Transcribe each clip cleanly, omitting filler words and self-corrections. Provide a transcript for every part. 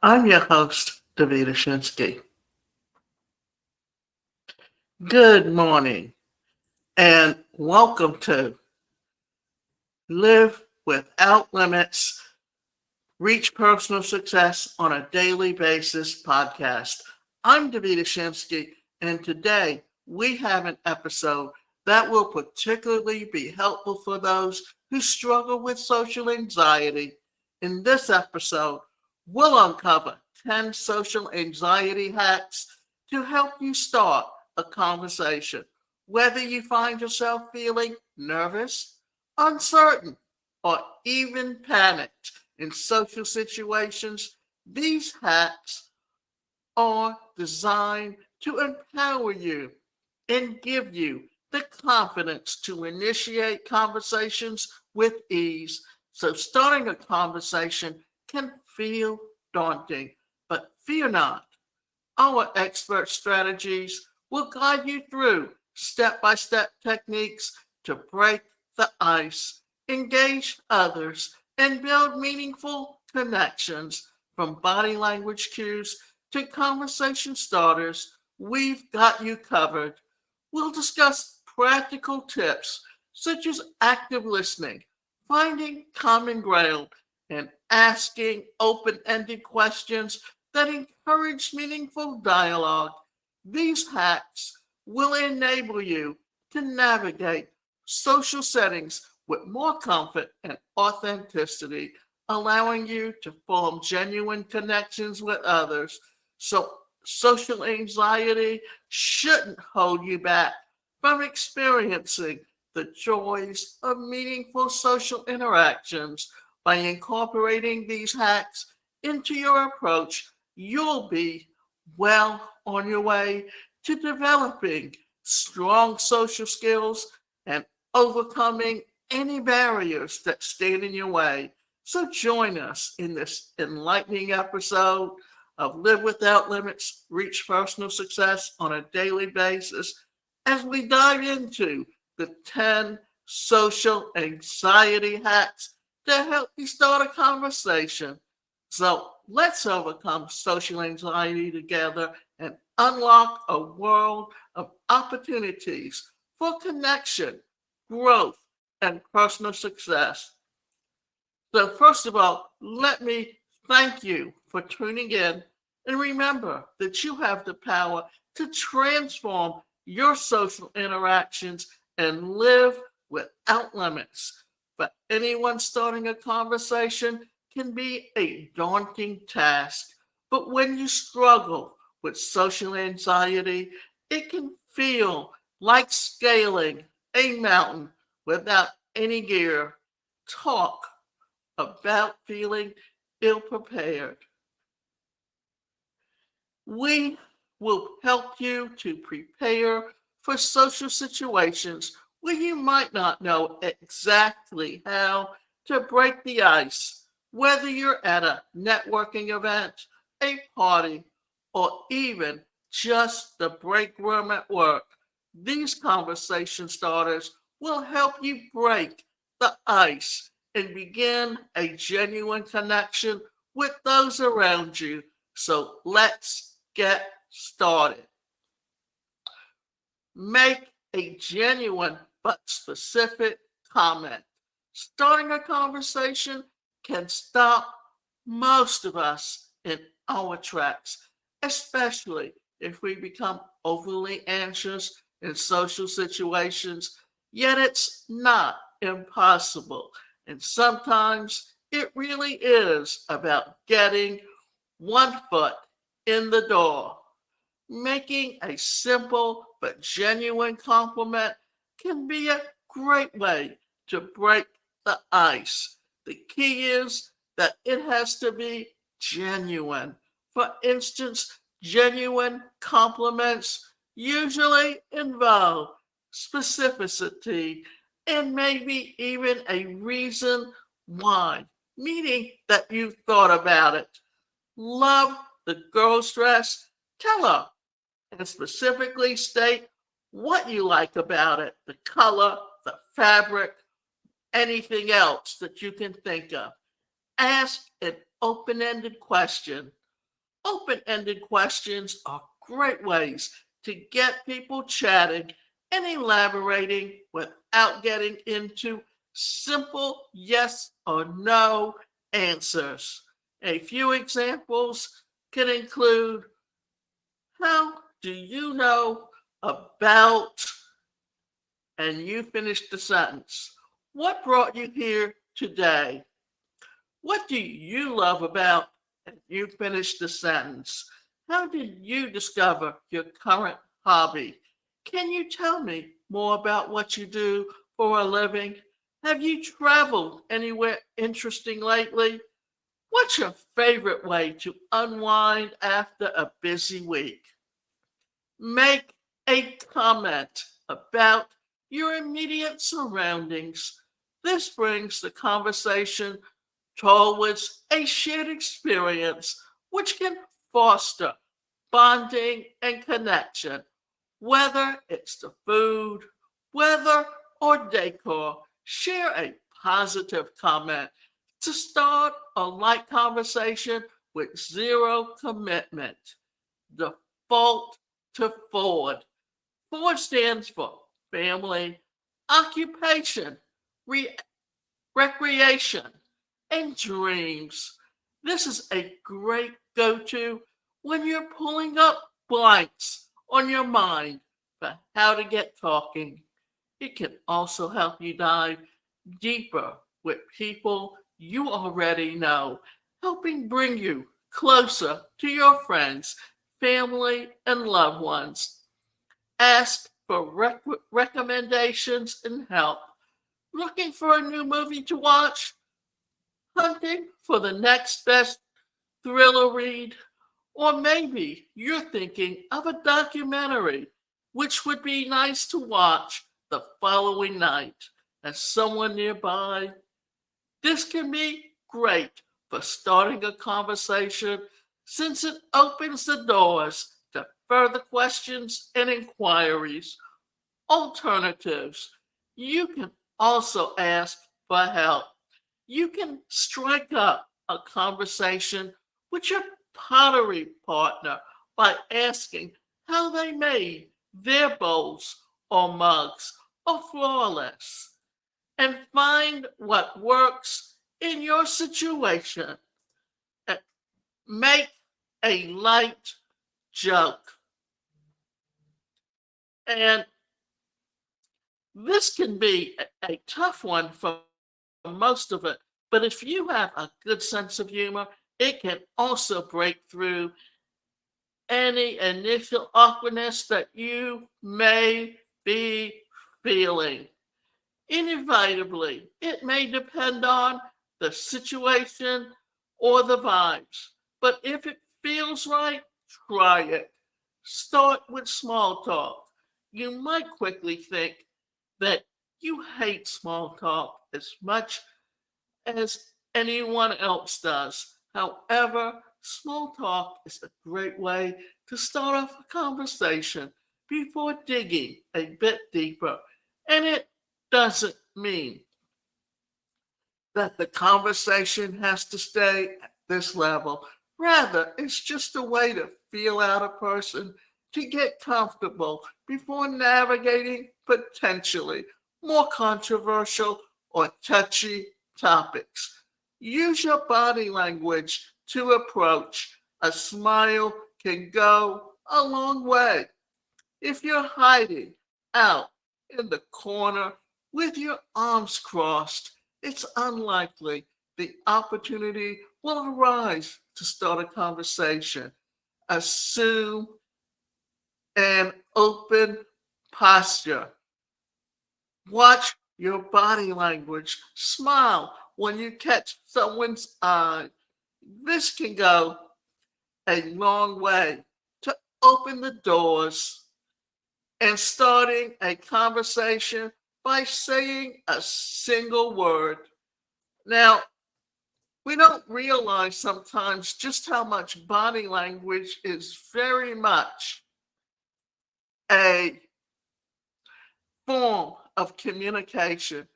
I'm your host, Davida Shinsky. Good morning and welcome to Live Without Limits, Reach Personal Success on a Daily Basis podcast. I'm Davida Shinsky, and today we have an episode that will particularly be helpful for those who struggle with social anxiety. In this episode, we'll uncover 10 social anxiety hacks to help you start a conversation. Whether you find yourself feeling nervous, uncertain, or even panicked in social situations, these hacks are designed to empower you and give you the confidence to initiate conversations with ease. So, starting a conversation can feel daunting, but fear not. Our expert strategies will guide you through step by step techniques to break the ice, engage others, and build meaningful connections. From body language cues to conversation starters, we've got you covered. We'll discuss practical tips such as active listening, finding common ground, and asking open ended questions that encourage meaningful dialogue. These hacks will enable you to navigate social settings with more comfort and authenticity, allowing you to form genuine connections with others. So, social anxiety shouldn't hold you back from experiencing the joys of meaningful social interactions. By incorporating these hacks into your approach, you'll be well on your way to developing strong social skills and overcoming any barriers that stand in your way. So join us in this enlightening episode of Live Without Limits, Reach Personal Success on a Daily Basis as we dive into the 10 social anxiety hacks to help you start a conversation. So let's overcome social anxiety together and unlock a world of opportunities for connection, growth, and personal success. So, first of all, let me thank you for tuning in. And remember that you have the power to transform your social interactions and live without limits. But anyone starting a conversation can be a daunting task. But when you struggle with social anxiety, it can feel like scaling a mountain without any gear. Talk about feeling ill prepared. We will help you to prepare for social situations where you might not know exactly how to break the ice, whether you're at a networking event, a party, or even just the break room at work. These conversation starters will help you break the ice and begin a genuine connection with those around you. So let's get started. Make a genuine but specific comment. Starting a conversation can stop most of us in our tracks, especially if we become overly anxious in social situations. Yet it's not impossible. And sometimes it really is about getting one foot in the door. Making a simple but genuine compliment can be a great way to break the ice. The key is that it has to be genuine. For instance, genuine compliments usually involve specificity and maybe even a reason why, meaning that you thought about it. Love the girl's dress? Tell her and specifically state what you like about it, the color, the fabric, anything else that you can think of. Ask an open ended question. Open-ended questions are great ways to get people chatting and elaborating without getting into simple yes or no answers. A few examples can include, how do you know about, and you finish the sentence. What brought you here today? What do you love about, and you finish the sentence. How did you discover your current hobby? Can you tell me more about what you do for a living? Have you traveled anywhere interesting lately? What's your favorite way to unwind after a busy week? Make a comment about your immediate surroundings. This brings the conversation towards a shared experience, which can foster bonding and connection, whether it's the food, weather, or decor. Share a positive comment to start a light conversation with zero commitment. Default to forward. Forward stands for family, occupation, recreation, and dreams. This is a great go-to when you're pulling up blanks on your mind for how to get talking. It can also help you dive deeper with people you already know, helping bring you closer to your friends, family, and loved ones. Ask for recommendations and help. Looking for a new movie to watch? Hunting for the next best thriller read? Or maybe you're thinking of a documentary, which would be nice to watch the following night as someone nearby. This can be great for starting a conversation since it opens the doors to further questions and inquiries. Alternatives. You can also ask for help. You can strike up a conversation with your pottery partner by asking how they made their bowls or mugs or flawless, and find what works in your situation. And make a light joke. And this can be a tough one for most of it, but if you have a good sense of humor, it can also break through any initial awkwardness that you may be feeling. Inevitably, it may depend on the situation or the vibes, but if it feels right, try it. Start with small talk. You might quickly think that you hate small talk as much as anyone else does. However, small talk is a great way to start off a conversation before digging a bit deeper. And it doesn't mean that the conversation has to stay at this level. Rather, it's just a way to feel out a person, to get comfortable before navigating potentially more controversial or touchy topics. Use your body language to approach. A smile can go a long way. If you're hiding out in the corner with your arms crossed, it's unlikely the opportunity will arise to start a conversation. Assume an open posture. Watch your body language. Smile when you catch someone's eye. This can go a long way to open the doors and starting a conversation by saying a single word. Now, we don't realize sometimes just how much body language is very much a form of communication.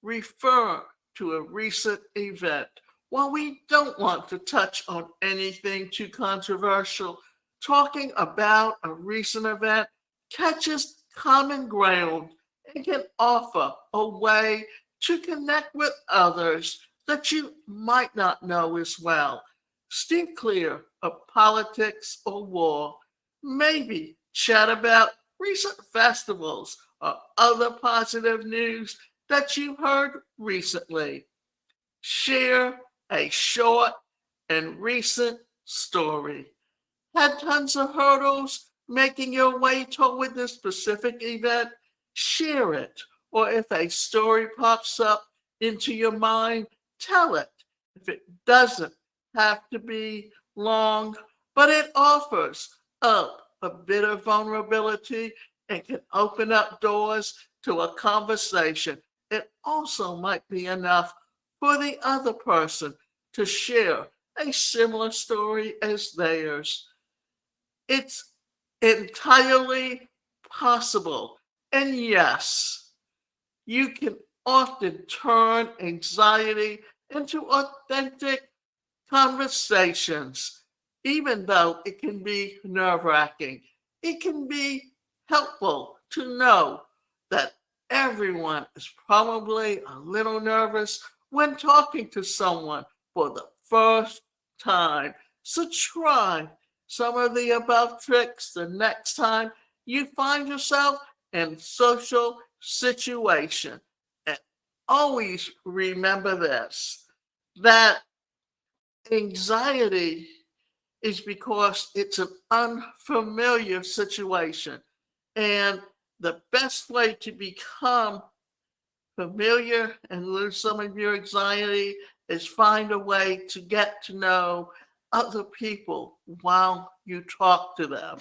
Refer to a recent event While we don't want to touch on anything too controversial, talking about a recent event catches common ground and can offer a way to connect with others that you might not know as well. Steer clear of politics or war. Maybe chat about recent festivals or other positive news that you heard recently. Share a short and recent story. Had tons of hurdles making your way toward this specific event? Share it. Or if a story pops up into your mind, tell it. If it doesn't have to be long, but it offers up a bit of vulnerability and can open up doors to a conversation. It also might be enough for the other person to share a similar story as theirs. It's entirely possible. And yes, you can often turn anxiety into authentic conversations, even though it can be nerve wracking. It can be helpful to know that everyone is probably a little nervous when talking to someone for the first time. So try some of the above tricks the next time you find yourself in social situation. And always remember this, that anxiety is because it's an unfamiliar situation. And the best way to become familiar and lose some of your anxiety is find a way to get to know other people while you talk to them.